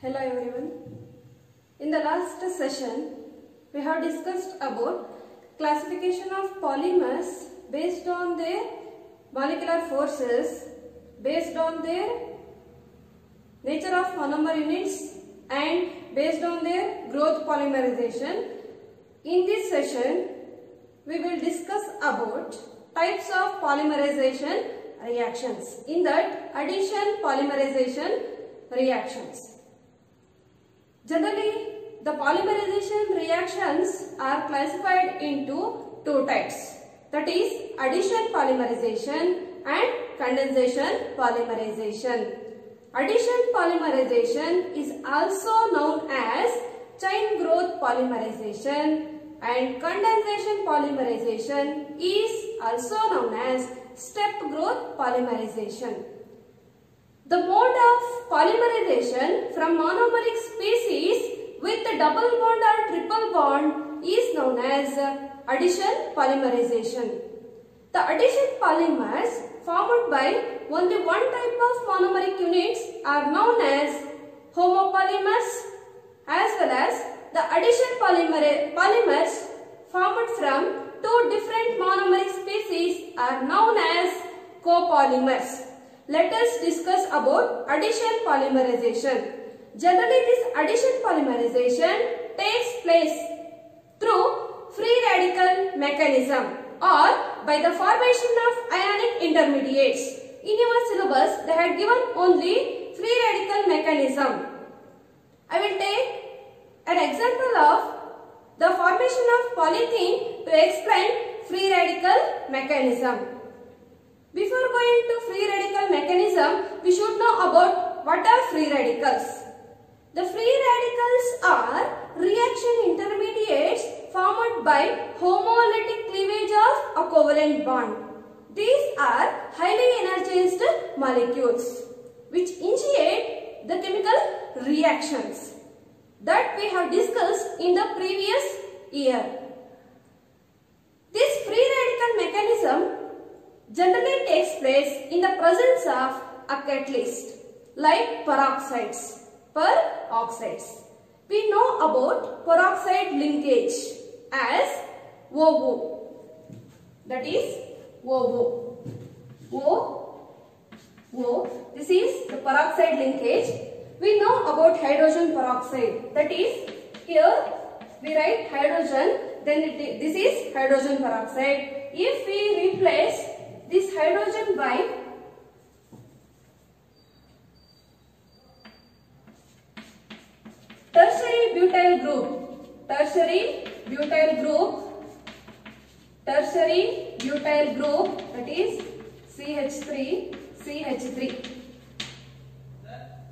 Hello everyone. In the last session, we have discussed about classification of polymers based on their molecular forces, based on their nature of monomer units and based on their growth polymerization. In this session, we will discuss about types of polymerization reactions. In that, addition polymerization reactions. Generally, the polymerization reactions are classified into two types, that is addition polymerization and condensation polymerization. Addition polymerization is also known as chain growth polymerization and condensation polymerization is also known as step growth polymerization. The mode of polymerization from monomeric species with a double bond or triple bond is known as addition polymerization. The addition polymers formed by only one type of monomeric units are known as homopolymers, as well as the addition polymers formed from two different monomeric species are known as copolymers. Let us discuss about addition polymerization. Generally, this addition polymerization takes place through free radical mechanism or by the formation of ionic intermediates. In your syllabus, they had given only free radical mechanism. I will take an example of the formation of polythene to explain free radical mechanism. Before going to free radical mechanism, we should know about what are free radicals. The free radicals are reaction intermediates formed by homolytic cleavage of a covalent bond. These are highly energized molecules which initiate the chemical reactions that we have discussed in the previous year. This free radical mechanism generally takes place in the presence of a catalyst like peroxides, peroxides. We know about peroxide linkage as OO, that is OO. This is the peroxide linkage. We know about hydrogen peroxide, that is here we write hydrogen, then this is hydrogen peroxide. If we replace this hydrogen by tertiary butyl group, that is CH3, CH3.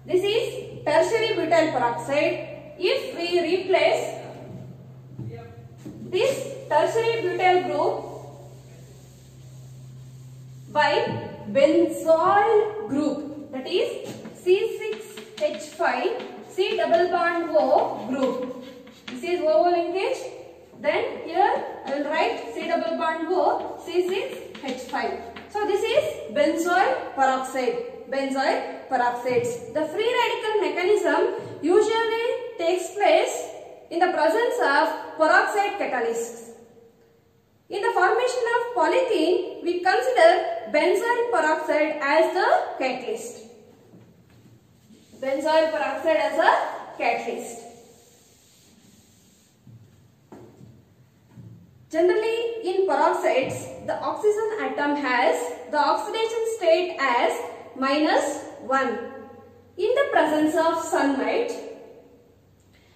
This is tertiary butyl peroxide. If we replace this tertiary butyl group by benzoyl group, that is C6H5 C double bond O group. This is OO linkage. Then here I will write C double bond O C6H5. So this is benzoyl peroxide. Benzoyl peroxides. The free radical mechanism usually takes place in the presence of peroxide catalysts. In the formation of polythene, we consider benzoyl peroxide as the catalyst. Benzoyl peroxide as a catalyst. Generally, in peroxides, the oxygen atom has the oxidation state as -1. In the presence of sunlight,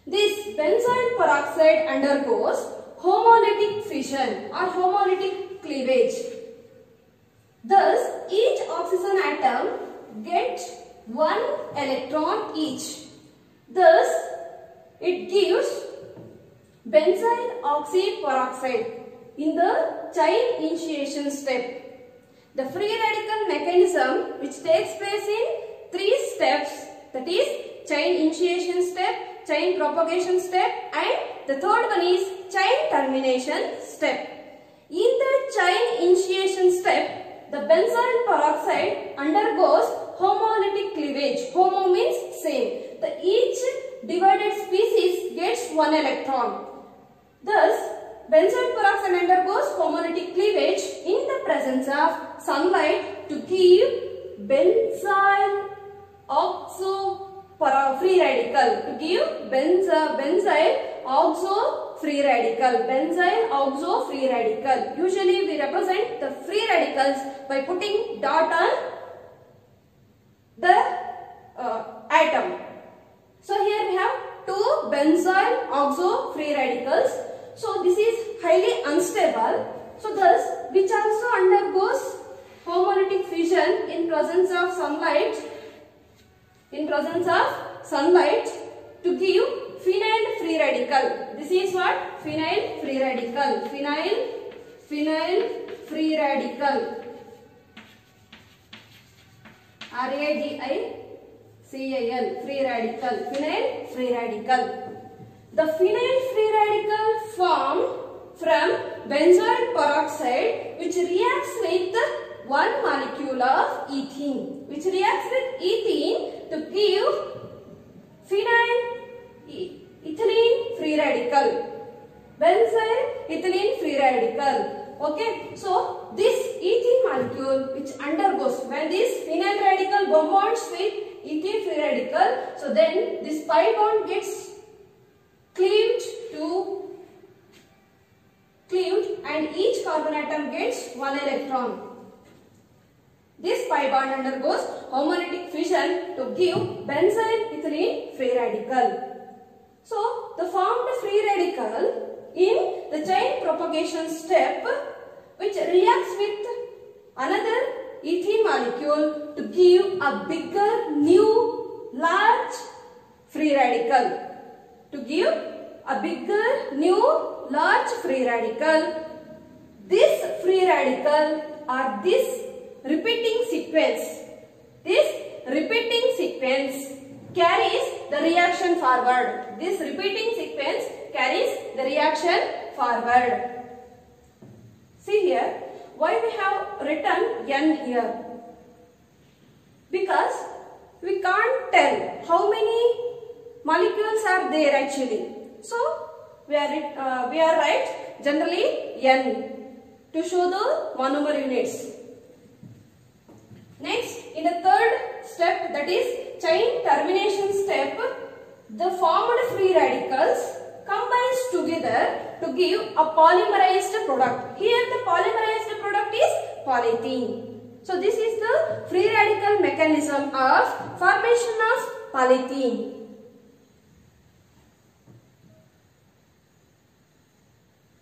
this benzoyl peroxide undergoes homolytic fission or homolytic cleavage. Thus, each oxygen atom gets one electron each. Thus, it gives benzyl oxyperoxide in the chain initiation step. The free radical mechanism which takes place in 3 steps, that is chain initiation step, chain propagation step and the third one is chain termination step. In the chain initiation step, the benzoyl peroxide undergoes homolytic cleavage. Homo means same. Each one electron. Thus, benzoyl peroxide undergoes homolytic cleavage in the presence of sunlight to give benzyl oxo free radical. To give benzyl oxo free radical. Benzyl oxo free radical. Usually we represent the free radicals by putting dot on the atom. So here we have two benzyl oxo free radicals. So this is highly unstable. So thus which also undergoes homolytic fission in presence of sunlight. To give phenyl free radical. This is what? Phenyl free radical. Phenyl free radical. RADICAL. Free radical. Phenyl free radical. The phenyl free radical formed from benzoyl peroxide which reacts with one molecule of ethene. Which reacts with ethene to give ethylene free radical. Benzyl ethylene free radical. Okay. So this ethene molecule which undergoes when this phenyl radical bonds with ethene free radical. So then this pi bond gets cleaved and each carbon atom gets one electron. This pi bond undergoes homolytic fission to give benzyl ethylene free radical. So the formed free radical in the chain propagation step which reacts with another ethene molecule to give a bigger new large free radical. To give a bigger new large free radical. This free radical or this repeating sequence. This repeating sequence carries the reaction forward. This repeating sequence carries the reaction forward. See here, why we have written N here? Because we can't tell how many molecules are there actually. So we are right generally N to show the monomer units. Next, in the third step, that is chain termination step, the formed free radicals combines together to give a polymerized product. Here the polymerized product is polyethene. So this is the free radical mechanism of formation of polyethene.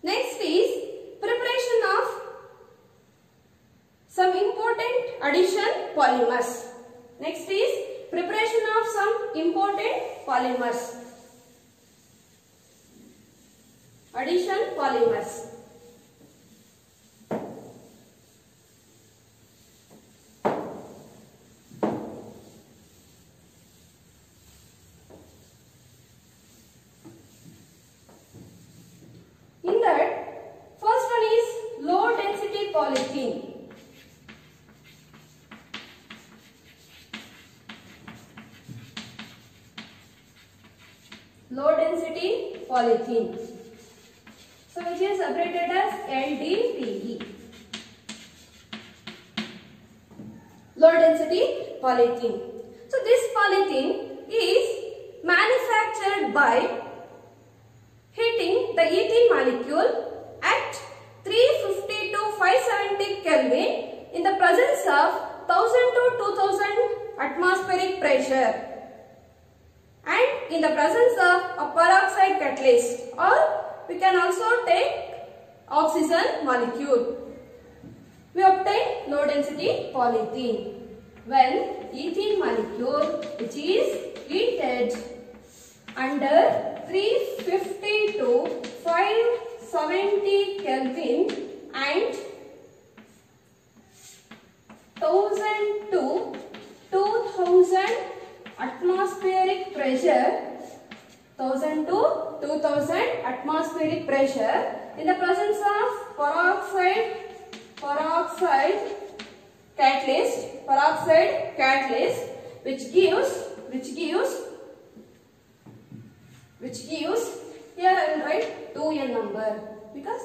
Next is preparation of some important addition polymers. Next is preparation of some important polymers. Addition polymers. In that, first one is low density polythene. Low density polythene. So which is abbreviated as LDPE. Low density polythene. So this polythene is manufactured by heating the ethene molecule at 350 to 570 Kelvin in the presence of 1000 to 2000 atmospheric pressure and in the presence of a peroxide catalyst, or we can also take oxygen molecule. We obtain low density polythene when ethene molecule which is heated under 350 to 570 Kelvin and 1000 to 2000 atmospheric pressure, 1000 to 2000 atmospheric pressure in the presence of peroxide catalyst which gives multiplied 2n number, because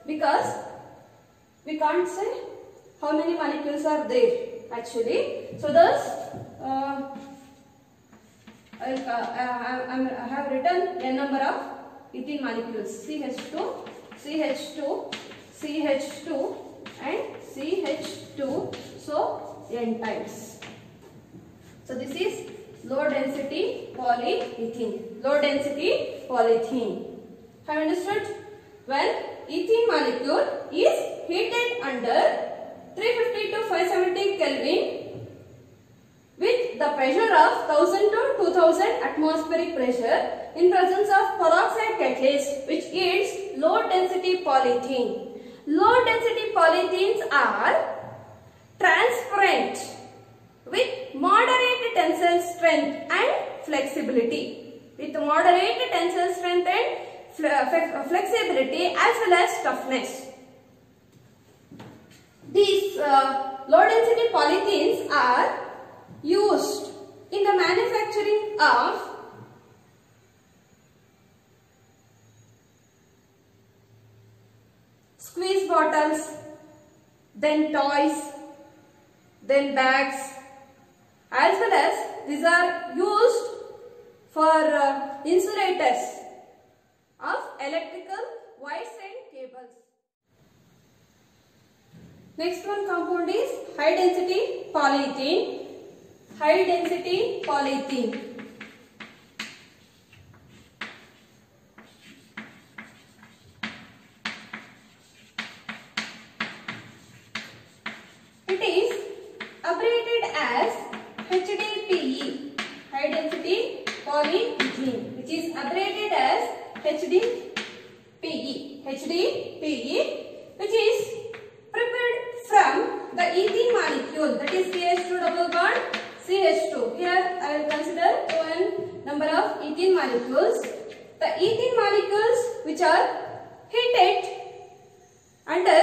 because we can't say how many molecules are there actually. So thus I have written n number of ethene molecules, CH2, CH2, CH2 and CH2, so n times. So this is low density polyethene. Low density polyethene. Have you understood? When ethene molecule is heated under 350 to 570 Kelvin with the pressure of 1000 to 2000 atmospheric pressure in presence of peroxide catalyst, which yields low density polyethene. Low density polyethenes are transparent with moderate tensile strength and flexibility. With moderate tensile strength and flexibility as well as toughness. These low density polyethenes are used in the manufacturing of squeeze bottles, then toys, then bags, as well as these are used for insulators of electrical wires and cables. Next one compound is high density polyethene. High density polyethene. It is abbreviated as HDPE. High density polyethene, which is abbreviated as HDPE. HDPE, which is prepared from the ethene molecule, that is CH2 double bond CH2. Here I will consider n number of ethene molecules. The ethene molecules which are heated under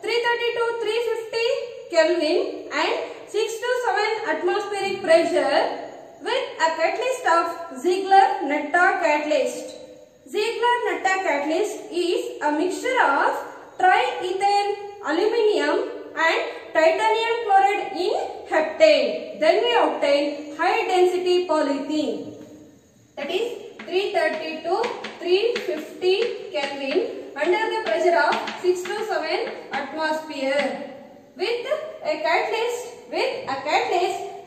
330 to 350 Kelvin and 6 to 7 atmospheric pressure with a catalyst of Ziegler-Natta catalyst. Ziegler-Natta catalyst is a mixture of triethyl aluminium and titanium chloride in heptane. Then we obtain high density polyethene, that is 330 to 350 Kelvin under the pressure of 6 to 7 atmosphere with a catalyst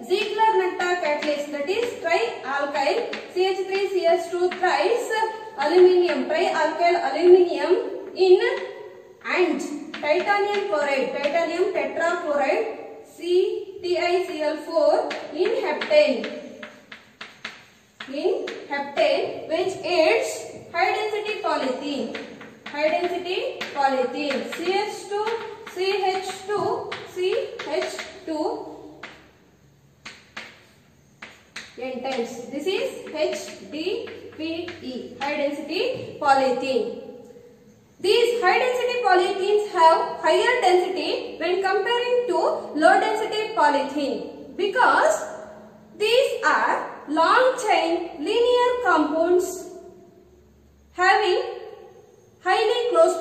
Ziegler-Natta catalyst, that is trialkyl CH3CH2 thrice aluminium, trialkyl aluminium in and titanium chloride, titanium tetrachloride CTiCl4 in heptane, which aids high density polyethene. High density polyethene CH2 CH2 CH2 n times. This is HDPE, high density polyethene. These high density polyethenes have higher density when comparing to low density polyethene, because these are long chain linear compounds having highly close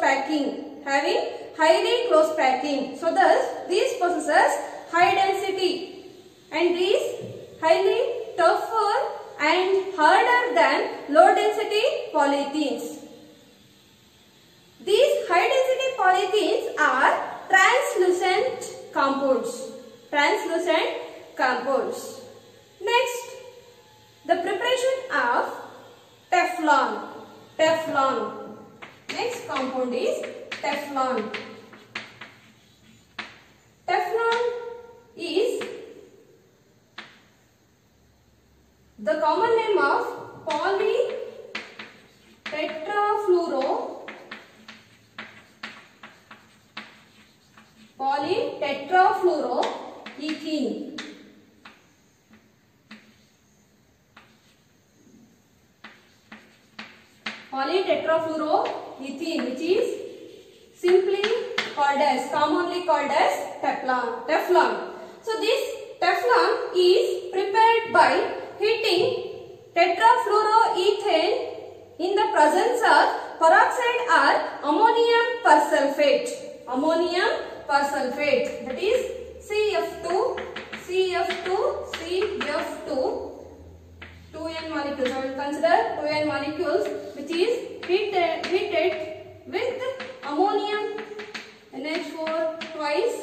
packing. So thus these possesses high density and these highly tougher and harder than low density polyethenes. These high density polyethenes are translucent compounds. Next, the preparation of Teflon. Next compound is Teflon. Teflon is the common name of polytetrafluoroethene. Polytetrafluoroethene, which is commonly called as Teflon. So this Teflon is prepared by heating tetrafluoroethane in the presence of peroxide or ammonium persulfate. Ammonium persulfate, that is CF2, CF2, 2N molecules. I will consider 2N molecules which is heated with ammonium NH4 twice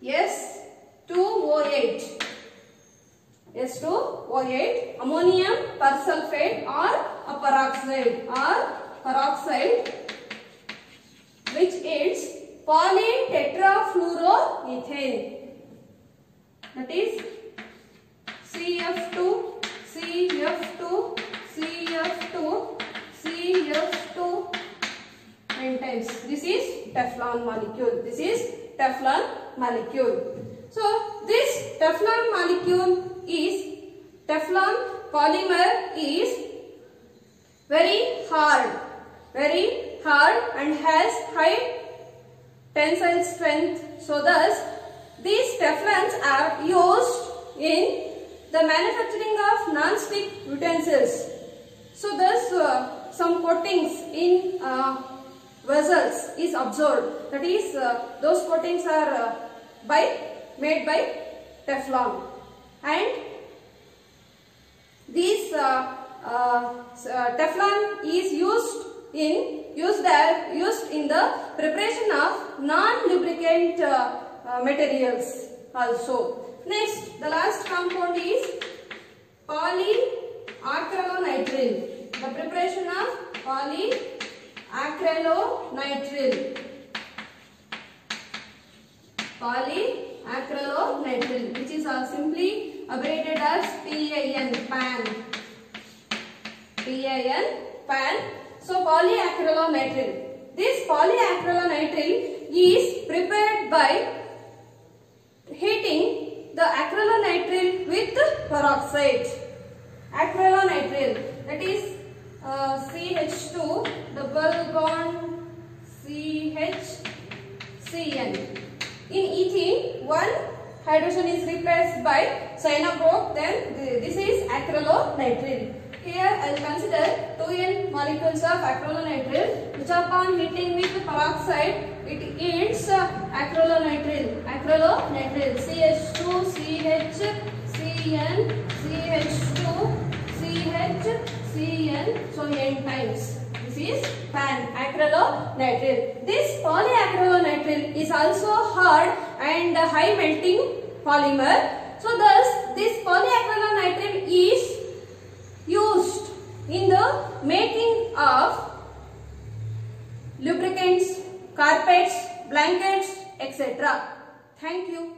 S2O8. S2O8, ammonium persulfate or a peroxide which is polytetrafluoroethane, that is CF2 10 times. This is Teflon molecule. This is Teflon molecule. So this Teflon molecule is, Teflon polymer is very hard and has high tensile strength. So thus these Teflons are used in the manufacturing of non-stick utensils. So thus some coatings in vessels is observed. That is those coatings are made by Teflon, and these Teflon is used in the preparation of non-lubricant materials also. Next, the last compound is polyacrylonitrile. The preparation of polyacrylonitrile. Polyacrylonitrile, which is simply abbreviated as PAN, PAN. So polyacrylonitrile. This polyacrylonitrile is prepared by heating the acrylonitrile with peroxide. Acrylonitrile, that is CH2 double bond CHCN. In ethene, one hydrogen is replaced by cyanobroc, then this is acrylonitrile. Here I will consider 2N molecules of acrylonitrile, which upon heating with peroxide, it yields acrylonitrile. CH2, CH, CN, CH2, CH, CN, so N times. This is PAN, acrylonitrile. This polyacrylonitrile is also hard and high melting polymer. So thus this polyacrylonitrile is used in the making of lubricants, carpets, blankets, etc. Thank you.